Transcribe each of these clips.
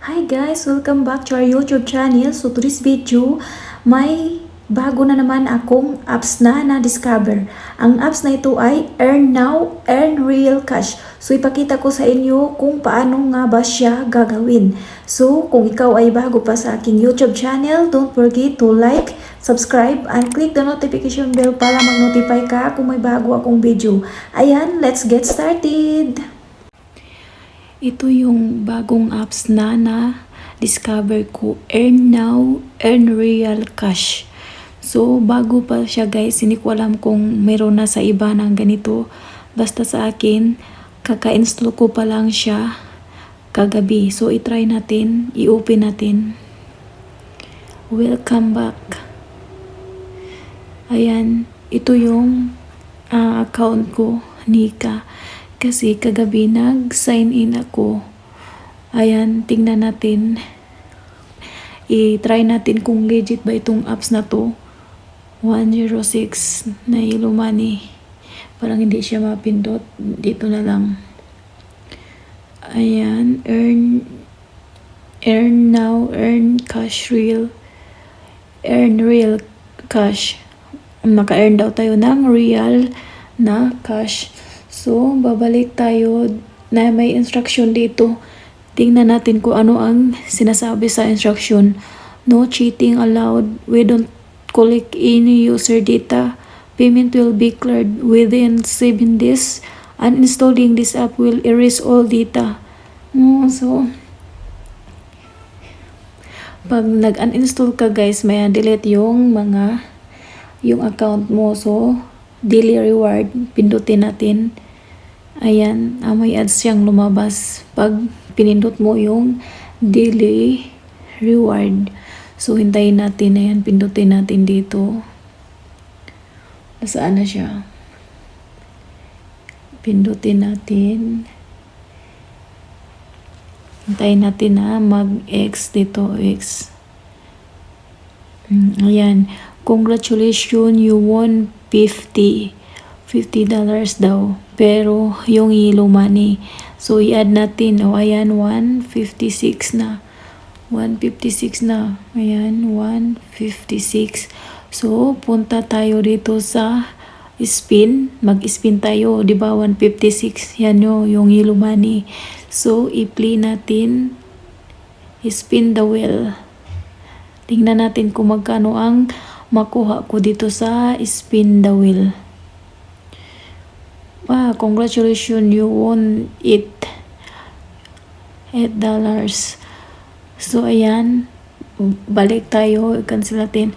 Hi guys! Welcome back to our YouTube channel. So to this video, may bago na naman akong apps na na-discover. Ang apps na ito ay Earn Now, Earn Real Cash. So ipakita ko sa inyo kung paano nga ba siya gagawin. So kung ikaw ay bago pa sa aking YouTube channel, don't forget to like, subscribe, and click the notification bell para mag-notify ka kung may bago akong video. Ayan, let's get started! Ito yung bagong apps na discover ko. Earn Now, Earn Real Cash. So, bago pa siya guys, hindi ko alam kung meron na sa iba ng ganito. Basta sa akin, kaka-install ko pa lang siya kagabi. So, itry natin, i-open natin. Welcome back. Ayan, ito yung account ko, Nika. Kasi kagabi nag-sign in ako. Ayan, tingnan natin. I-try natin kung legit ba itong apps na to. 106 na Yellow Money. Parang hindi siya mapindot. Dito na lang. Ayan, earn now, earn cash real. Earn real cash. Naka-earn daw tayo ng real na cash. So, babalik tayo na may instruction dito. Tingnan natin kung ano ang sinasabi sa instruction. No cheating allowed. We don't collect any user data. Payment will be cleared within 7 days. Uninstalling this app will erase all data. So, pag nag-uninstall ka guys, may delete yung account mo. So, daily reward, pindutin natin. Ayan, may ads siyang lumabas pag pinindot mo yung daily reward. So, hintayin natin. Ayan, pindutin natin dito. Nasaan na siya? Pindutin natin. Hintayin natin na mag-X dito. X. Ayan. Congratulations, you won $50 daw. Pero yung Yellow Money. So i-add natin. O ayan, 156 na. 156 na. Ayan, 156. So punta tayo dito sa spin. Mag-spin tayo. Diba 156? Yan yung Yellow Money. So i-play natin. Spin the wheel. Tingnan natin kung magkano ang makuha ko dito sa spin the wheel. Congratulations, you won $8. So, ayan. Balik tayo. I-cancel natin.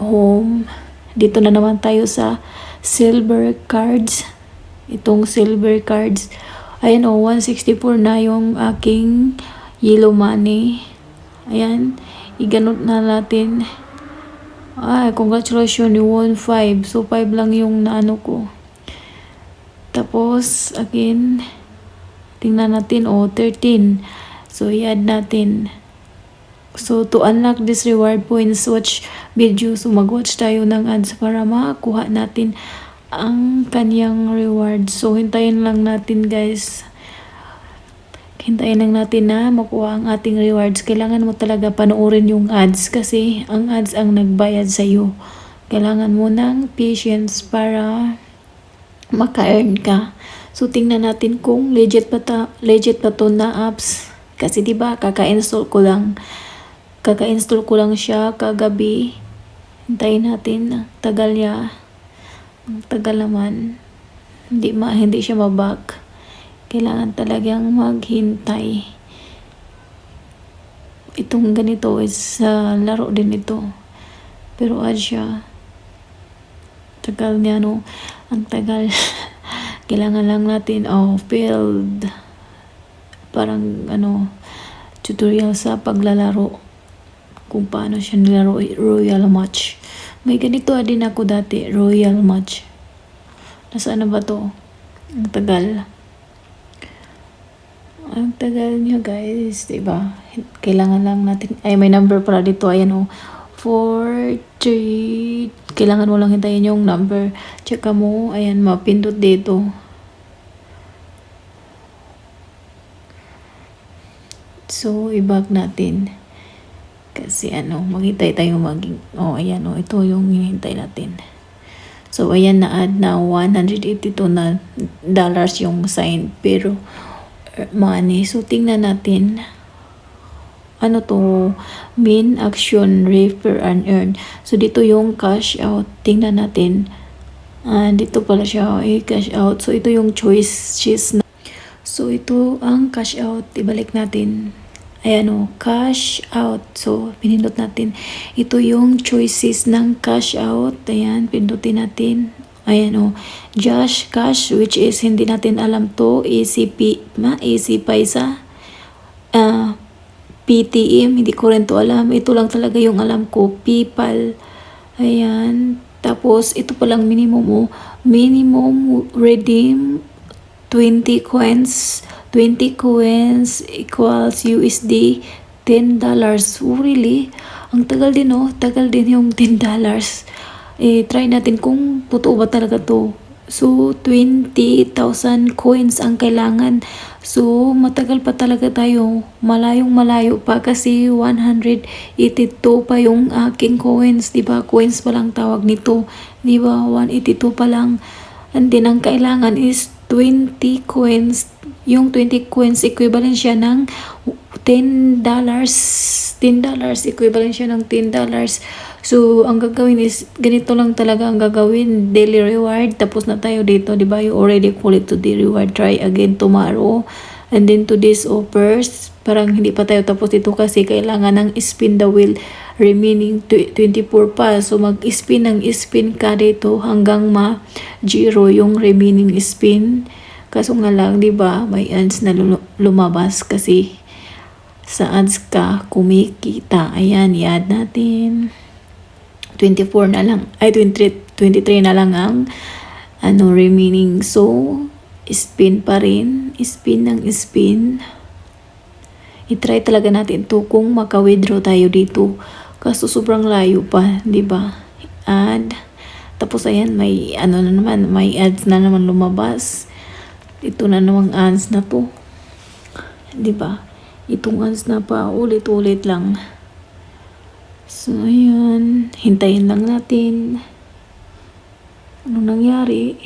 Home. Dito na naman tayo sa silver cards. Itong silver cards. Ayan 164 na yung aking Yellow Money. Ayan. I-ganot na natin. Congratulations, you won 5. So, 5 lang yung naano ko. Tapos, again, tingnan natin, 13. So, i-add natin. So, to unlock this reward points, watch video. So, mag-watch tayo ng ads para makakuha natin ang kanyang reward. So, hintayin lang natin, guys. Hintayin lang natin na makuha ang ating rewards. Kailangan mo talaga panoorin yung ads kasi ang ads ang nagbayad sa'yo. Kailangan mo ng patience para maka-earn ka. So, tingnan natin kung legit pa to na apps. Kasi diba, kaka-install ko lang siya kagabi. Hintayin natin. Tagal niya. Ang tagal naman. Hindi siya mabak. Kailangan talagang maghintay. Itong ganito is laro din ito. Pero add siya. Tagal niya, no? Ang tagal. Kailangan lang natin, failed. Parang, tutorial sa paglalaro. Kung paano siya nilaro, Royal Match. May ganito din ako dati, Royal Match. Nasaan na ba to? Ang tagal. Ang tagal niya, guys. Diba? Kailangan lang natin, may number pala dito. Ayan, 4, 3, kailangan mo lang hintayin yung number. Check mo, ayan, mapindot dito. So, i-back natin. Kasi maghintay tayo ayan ito yung hinihintay natin. So, ayan na-add na $182 na dollars yung sign. Pero, money. So, tingnan natin. Ano to? Main action, refer and earn. So, dito yung cash out. Tingnan natin. Dito pala siya, cash out. So, ito yung choices na. So, ito ang cash out. Ibalik natin. Ayan cash out. So, pinindot natin. Ito yung choices ng cash out. Ayan, pindutin natin. Ayan Just cash, which is hindi natin alam to. ECP, EC Paisa. PTM, hindi ko rin to alam. Ito lang talaga yung alam ko. PayPal. Ayan. Tapos, ito palang minimum Minimum redeem 20 coins. 20 coins equals USD $10. Oh, really? Ang tagal din Tagal din yung $10. Try natin kung totoo ba talaga to. So, 20,000 coins ang kailangan. So, matagal pa talaga tayo. Malayong malayo pa kasi 182 pa yung aking coins. Diba? Coins pa lang tawag nito. Diba? 182 pa lang. And then, ang kailangan is 20 coins. Yung 20 coins, equivalent siya ng $10. $10, equivalent siya ng $10. So, ang gagawin is, ganito lang talaga ang gagawin. Daily reward, tapos na tayo dito. Diba? You already collect today reward. Try again tomorrow. And then today's offers. Parang hindi pa tayo tapos dito kasi kailangan ng spin the wheel. Remaining 24 pa. So, mag-spin ng spin ka dito hanggang ma-zero yung remaining spin. Kaso nga lang, di ba, may ads na lumabas kasi sa ads ka kumikita. Ayan, i-add natin. 24 na lang, 23 na lang ang remaining. So, spin pa rin. Spin ng spin. I-try talaga natin to kung maka-withdraw tayo dito. Kaso sobrang layo pa, di ba? Add. Tapos ayan, may may ads na naman lumabas. Ito na namang ads na to. 'Di ba? Itong ads na pa ulit-ulit lang. So ayan, hintayin lang natin. Ano nangyari?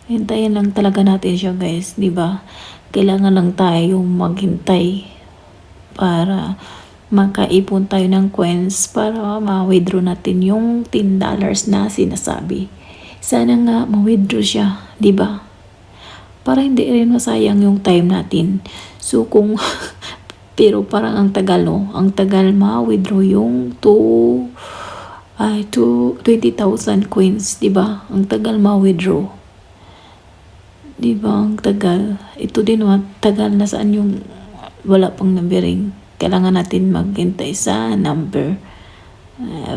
Hintayin lang talaga natin siya, guys, 'di ba? Kailangan lang tayo maghintay para makaipon tayo ng coins para ma-withdraw natin yung $10 na sinasabi. Sana nga ma-withdraw siya, 'di ba? Para hindi rin masayang yung time natin. So, pero parang ang tagal, Ang tagal ma-withdraw yung 20,000 coins, diba? Ang tagal ma-withdraw. Diba? Ang tagal. Ito din, tagal na saan yung wala pang numbering. Kailangan natin maghintay sa number.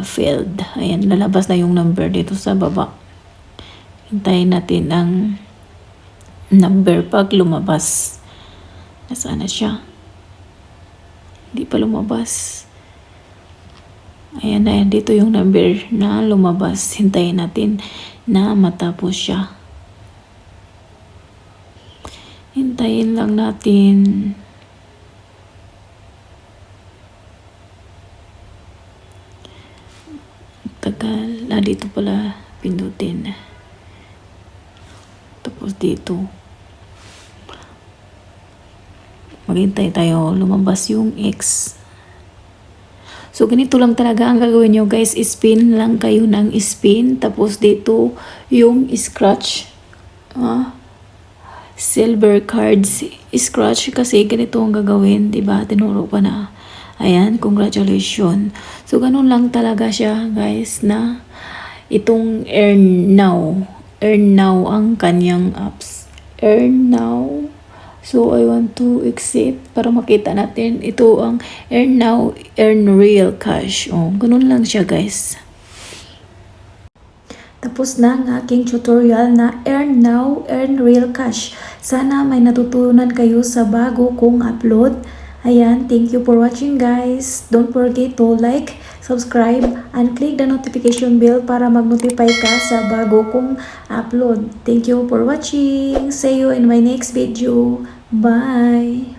Failed. Ayan, lalabas na yung number dito sa baba. Hintayin natin ang number pag lumabas. Nasaan na siya? Hindi pa lumabas. Ayan na yan. Dito yung number na lumabas. Hintayin natin na matapos siya. Hintayin lang natin. Tagal. Dito pala pindutin. Tapos dito. Maghintay tayo lumabas yung X. So, ganito lang talaga ang gagawin nyo, guys. Spin lang kayo ng spin. Tapos dito, yung scratch. Silver cards. Scratch kasi ganito ang gagawin. Diba? Tinuro pa na. Ayan, congratulations. So, ganun lang talaga siya, guys, na itong earn now. Earn now ang kanyang apps. Earn now. So, I want to exit para makita natin. Ito ang earn now, earn real cash. Ganun lang siya, guys. Tapos na ang aking tutorial na earn now, earn real cash. Sana may natutunan kayo sa bago kong upload. Ayan, thank you for watching, guys. Don't forget to like, subscribe, and click the notification bell para mag-notify ka sa bago kong upload. Thank you for watching. See you in my next video. Bye!